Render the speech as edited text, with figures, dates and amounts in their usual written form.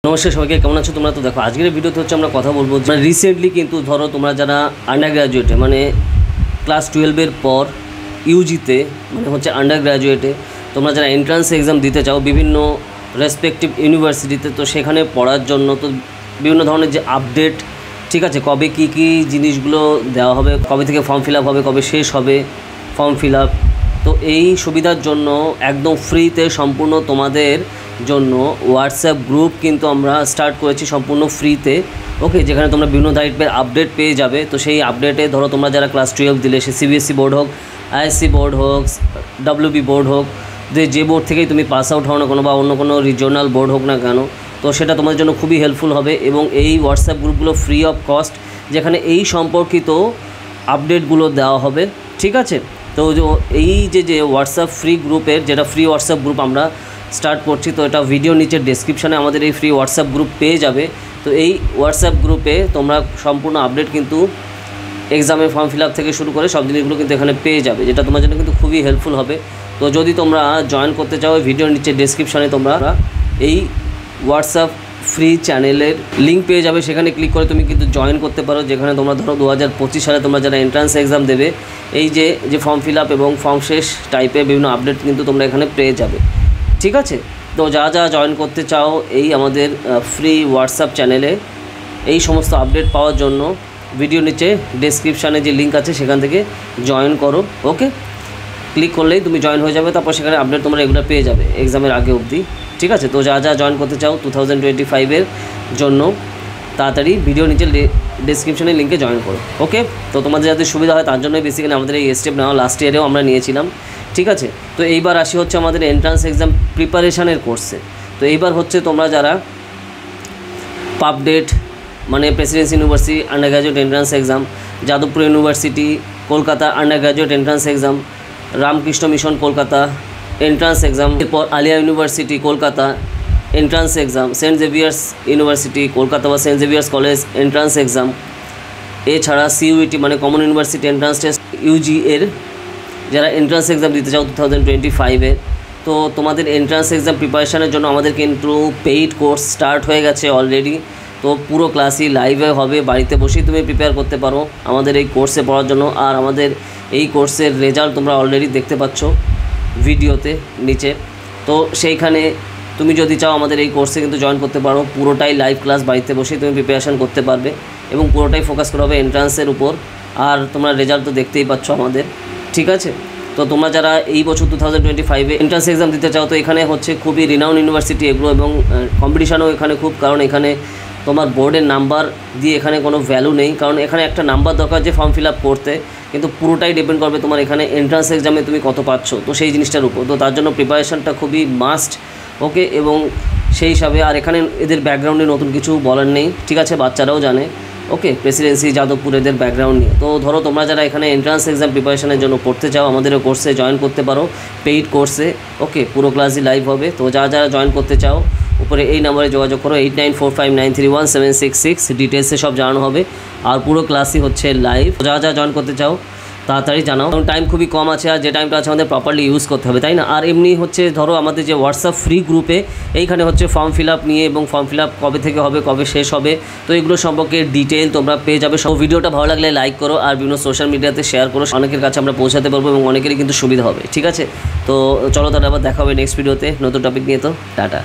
নমস্কার সবাইকে, কেমন আছো তোমরা? তো দেখো আজকের ভিডিওতে হচ্ছে আমরা কথা বলবো মানে রিসেন্টলি কিন্তু ধরো তোমরা যারা আন্ডার গ্র্যাজুয়েটে মানে ক্লাস 12-এর পর ইউজিতে মানে হচ্ছে আন্ডার গ্র্যাজুয়েটে তোমরা যারা এন্ট্রান্স এক্সাম দিতে চাও বিভিন্ন রেসপেক্টিভ ইউনিভার্সিটিতে, তো সেখানে পড়ার জন্য তো বিভিন্ন ধরনের যে আপডেট, ঠিক আছে, কবে কী কী জিনিসগুলো দেওয়া হবে, কবে থেকে ফর্ম ফিল আপ হবে, কবে শেষ হবে ফর্ম ফিল আপ, তো এই সুবিধার জন্য একদম ফ্রিতে সম্পূর্ণ তোমাদের জন্য হোয়াটসঅ্যাপ গ্রুপ কিন্তু আমরা স্টার্ট করেছি সম্পূর্ণ ফ্রিতে। ওকে, যেখানে তোমরা বিভিন্ন টাইপের আপডেট পেয়ে যাবে। তো সেই আপডেটে ধরো তোমরা যারা ক্লাস 12 দিলে, সে সিবিএসসি বোর্ড হোক, আইএসসি বোর্ড হোক, ডাব্লিউবি বোর্ড হোক, যে বোর্ড থেকেই তুমি পাস আউট হও না কোনো, বা অন্য কোনো রিজিওনাল বোর্ড হোক না কেন, তো সেটা তোমাদের জন্য খুবই হেল্পফুল হবে। এবং এই হোয়াটসঅ্যাপ গ্রুপগুলো ফ্রি অফ কস্ট, যেখানে এই সম্পর্কিত আপডেটগুলো দেওয়া হবে, ঠিক আছে। তো এই যে হোয়াটসঅ্যাপ ফ্রি গ্রুপের, যেটা ফ্রি হোয়াটসঅ্যাপ গ্রুপ আমরা স্টার্ট করছি, তো এটা ভিডিও নিচের ডেসক্রিপশানে আমাদের এই ফ্রি হোয়াটসঅ্যাপ গ্রুপ পেয়ে যাবে। তো এই হোয়াটসঅ্যাপ গ্রুপে তোমরা সম্পূর্ণ আপডেট কিন্তু এক্সামের ফর্ম ফিল আপ থেকে শুরু করে সব জিনিসগুলো কিন্তু এখানে পেয়ে যাবে, যেটা তোমার জন্য কিন্তু খুবই হেল্পফুল হবে। তো যদি তোমরা জয়েন করতে চাও, ভিডিওর নিচের ডেসক্রিপশানে তোমরা এই হোয়াটসঅ্যাপ ফ্রি চ্যানেলের লিঙ্ক পেয়ে যাবে, সেখানে ক্লিক করে তুমি কিন্তু জয়েন করতে পারো। যেখানে তোমরা ধরো 2025 সালে তোমরা যারা এন্ট্রান্স এক্সাম দেবে, এই যে ফর্ম ফিল আপ এবং ফর্ম শেষ টাইপের বিভিন্ন আপডেট কিন্তু তোমরা এখানে পেয়ে যাবে, ঠিক আছে। তো যারা জয়েন করতে চাও এই আমাদের ফ্রি হোয়াটসঅ্যাপ চ্যানেলে এই সমস্ত আপডেট পাওয়ার জন্য, ভিডিও নিচে ডেসক্রিপশানে যে লিঙ্ক আছে সেখান থেকে জয়েন করো। ওকে, ক্লিক করলেই তুমি জয়েন হয়ে যাবে, তারপর সেখানে আপডেট তোমরা রেগুলার পেয়ে যাবে এক্সামের আগে অবধি, ঠিক আছে। তো যা জয়েন করতে চাও 2025-এর জন্য তাড়াতাড়ি ভিডিও নিচে ডেসক্রিপশানে লিঙ্কে জয়েন করো। ওকে, তো তোমাদের যাতে সুবিধা হয় তার জন্যই বেসিক্যালি আমাদের এই স্টেপ নেওয়া, লাস্ট ইয়ারেও আমরা নিয়েছিলাম, ঠিক আছে। তো এইবার আসি হচ্ছে আমাদের এন্ট্রান্স এক্সাম প্রিপারেশানের কোর্সে। তো এইবার হচ্ছে তোমরা যারা পাবডেট মানে Presidency University undergraduate entrance exam, Jadavpur University Kolkata undergraduate entrance exam, Ramakrishna Mission Kolkata entrance exam, এরপর Aliah University Kolkata entrance exam, Saint Xavier's University Kolkata বা Saint Xavier's college entrance exam, এছাড়া সিইউইটি মানে common university entrance test UG এর যারা entrance exam দিতে চাও 2025-এ, তো তোমাদের এন্ট্রান্স এক্সাম প্রিপারেশানের জন্য আমাদের কিন্তু পেইড কোর্স স্টার্ট হয়ে গেছে অলরেডি। তো পুরো ক্লাসই লাইভে হবে, বাড়িতে বসেই তুমি প্রিপেয়ার করতে পারো আমাদের এই কোর্সে পড়ার জন্য। আর আমাদের এই কোর্সের রেজাল্ট তোমরা অলরেডি দেখতে পাচ্ছ ভিডিওতে নিচে। তো সেইখানে তুমি যদি চাও আমাদের এই কোর্সে কিন্তু জয়েন করতে পারো, পুরোটাই লাইভ ক্লাস, বাড়িতে বসেই তুমি প্রিপারেশান করতে পারবে এবং পুরোটাই ফোকাস করা হবে এন্ট্রান্সের উপর। আর তোমরা রেজাল্ট তো দেখতেই পাচ্ছ আমাদের, ঠিক আছে। তো তোমরা যারা এই বছর 2025-এ এন্ট্রান্স এক্সাম দিতে চাও, তো এখানে হচ্ছে খুবই রিনাউন ইউনিভার্সিটি এগুলো, এবং কম্পিটিশানও এখানে খুব, কারণ এখানে তোমার বোর্ডের নাম্বার দিয়ে এখানে কোনো ভ্যালু নেই, কারণ এখানে একটা নাম্বার দরকার যে ফর্ম ফিল আপ করতে, কিন্তু পুরোটাই ডিপেন্ড করবে তোমার এখানে এন্ট্রান্স এক্সামে তুমি কত পাচ্ছ, তো সেই জিনিসটার উপর। তো তার জন্য প্রিপারেশানটা খুবই মাস্ট। ওকে, এবং সেই হিসাবে আর এখানে এদের ব্যাকগ্রাউন্ডে নতুন কিছু বলার নেই, ঠিক আছে, বাচ্চারাও জানে। ওকে, প্রেসিডেন্সি যাদবপুর এদের ব্যাকগ্রাউন্ড নিয়ে। তো ধরো তোমরা যারা এখানে এন্ট্রান্স এক্সাম প্রিপারেশানের জন্য পড়তে চাও, আমাদের কোর্সে জয়েন করতে পারো, পেইড কোর্সে। ওকে, পুরো ক্লাসই লাইভ হবে। তো যারা জয়েন করতে চাও উপরে এই নাম্বারে যোগাযোগ করো, 8945931766, ডিটেলসে সব জানানো হবে। আর পুরো ক্লাসই হচ্ছে লাইভ। যারা জয়েন করতে চাও তাড়াতাড়ি জানাও, কারণ টাইম খুবই কম আছে, আর যে টাইমটা আছে আমাদের প্রপারলি ইউজ করতে হবে, তাই না। আর এমনি হচ্ছে ধরো আমাদের যে হোয়াটসঅ্যাপ ফ্রি গ্রুপে এইখানে হচ্ছে ফর্ম ফিল আপ নিয়ে, এবং ফর্ম ফিল আপ কবে থেকে হবে, কবে শেষ হবে, তো এগুলো সম্পর্কে ডিটেল তোমরা পেয়ে যাবে। সব ভিডিওটা ভালো লাগলে লাইক করো, আর বিভিন্ন সোশ্যাল মিডিয়াতে শেয়ার করো, অনেকের কাছে আমরা পৌঁছাতে পারবো এবং অনেকেরই কিন্তু সুবিধা হবে, ঠিক আছে। তো চলো তাহলে আবার দেখা হবে নেক্সট ভিডিওতে নতুন টপিক নিয়ে। তো টাটা।